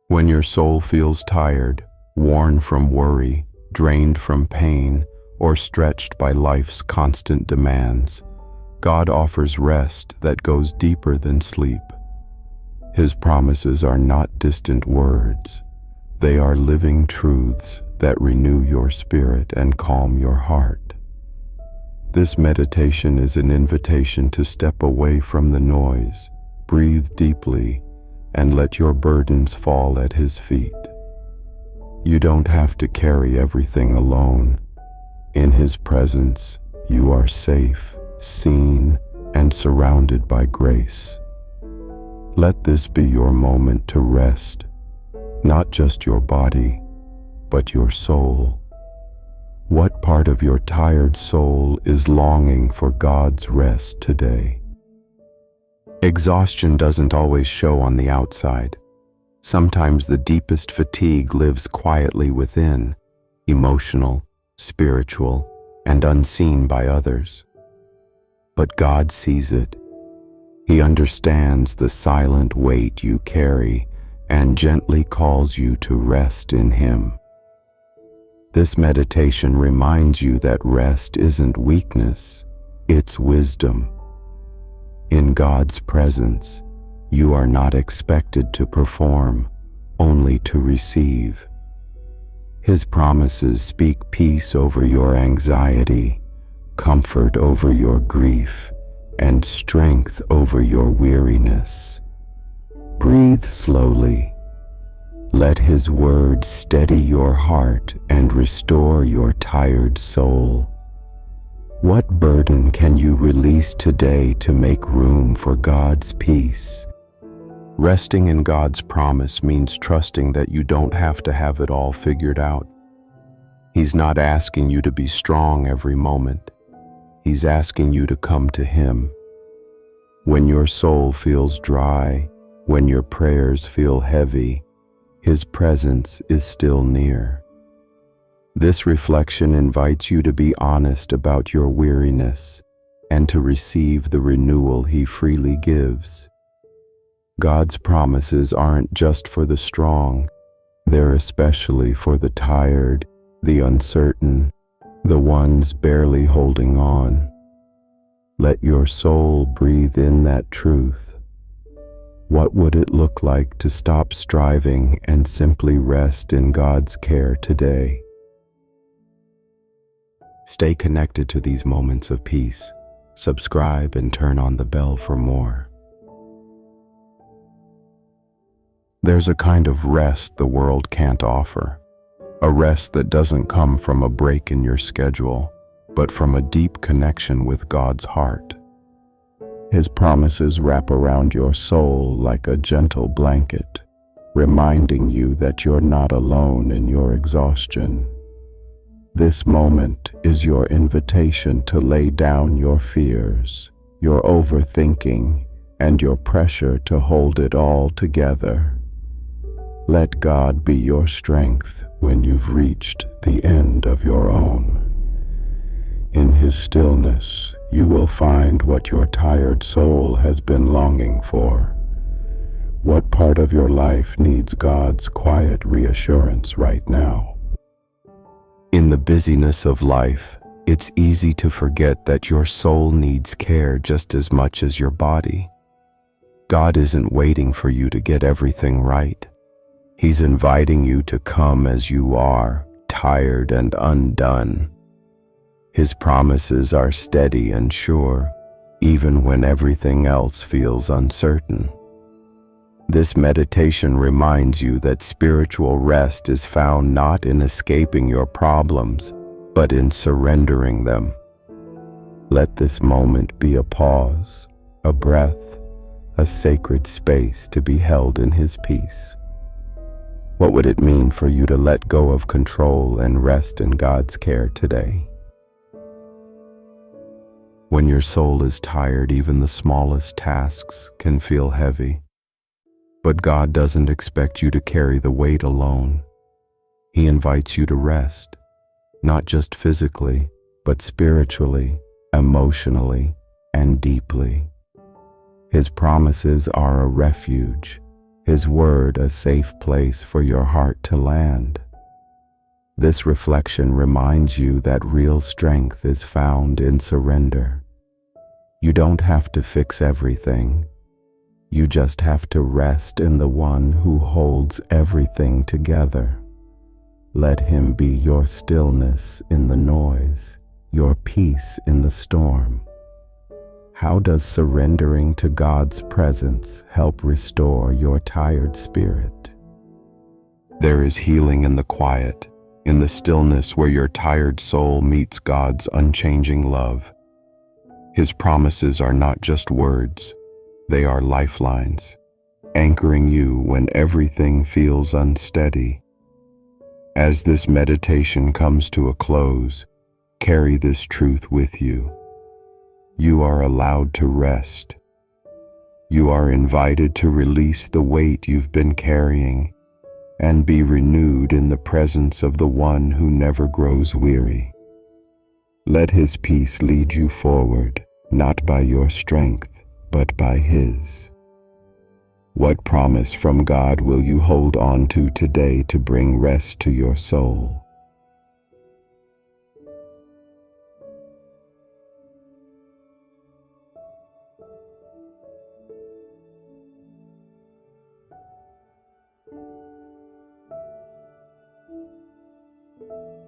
When your soul feels tired, worn from worry, drained from pain, or stretched by life's constant demands, God offers rest that goes deeper than sleep. His promises are not distant words. They are living truths that renew your spirit and calm your heart. This meditation is an invitation to step away from the noise, breathe deeply, and let your burdens fall at His feet. You don't have to carry everything alone. In His presence, you are safe, seen, and surrounded by grace. Let this be your moment to rest, not just your body, but your soul. What part of your tired soul is longing for God's rest today? Exhaustion doesn't always show on the outside. Sometimes the deepest fatigue lives quietly within, emotional, spiritual, and unseen by others. But God sees it. He understands the silent weight you carry and gently calls you to rest in Him. This meditation reminds you that rest isn't weakness, it's wisdom. In God's presence, you are not expected to perform, only to receive. His promises speak peace over your anxiety, comfort over your grief, and strength over your weariness. Breathe slowly. Let His word steady your heart and restore your tired soul. What burden can you release today to make room for God's peace? Resting in God's promise means trusting that you don't have to have it all figured out. He's not asking you to be strong every moment. He's asking you to come to Him. When your soul feels dry, when your prayers feel heavy, His presence is still near. This reflection invites you to be honest about your weariness and to receive the renewal He freely gives. God's promises aren't just for the strong, they're especially for the tired, the uncertain, the ones barely holding on. Let your soul breathe in that truth. What would it look like to stop striving and simply rest in God's care today? Stay connected to these moments of peace. Subscribe and turn on the bell for more. There's a kind of rest the world can't offer. A rest that doesn't come from a break in your schedule, but from a deep connection with God's heart. His promises wrap around your soul like a gentle blanket, reminding you that you're not alone in your exhaustion. This moment is your invitation to lay down your fears, your overthinking, and your pressure to hold it all together. Let God be your strength when you've reached the end of your own. In His stillness, you will find what your tired soul has been longing for. What part of your life needs God's quiet reassurance right now? In the busyness of life, it's easy to forget that your soul needs care just as much as your body. God isn't waiting for you to get everything right. He's inviting you to come as you are, tired and undone. His promises are steady and sure, even when everything else feels uncertain. This meditation reminds you that spiritual rest is found not in escaping your problems, but in surrendering them. Let this moment be a pause, a breath, a sacred space to be held in His peace. What would it mean for you to let go of control and rest in God's care today? When your soul is tired, even the smallest tasks can feel heavy. But God doesn't expect you to carry the weight alone. He invites you to rest, not just physically, but spiritually, emotionally, and deeply. His promises are a refuge. His word a safe place for your heart to land. This reflection reminds you that real strength is found in surrender. You don't have to fix everything. You just have to rest in the one who holds everything together. Let him be your stillness in the noise, your peace in the storm. How does surrendering to God's presence help restore your tired spirit? There is healing in the quiet, in the stillness where your tired soul meets God's unchanging love. His promises are not just words, they are lifelines, anchoring you when everything feels unsteady. As this meditation comes to a close, carry this truth with you. You are allowed to rest. You are invited to release the weight you've been carrying and be renewed in the presence of the one who never grows weary. Let his peace lead you forward, not by your strength, but by his. What promise from God will you hold on to today to bring rest to your soul?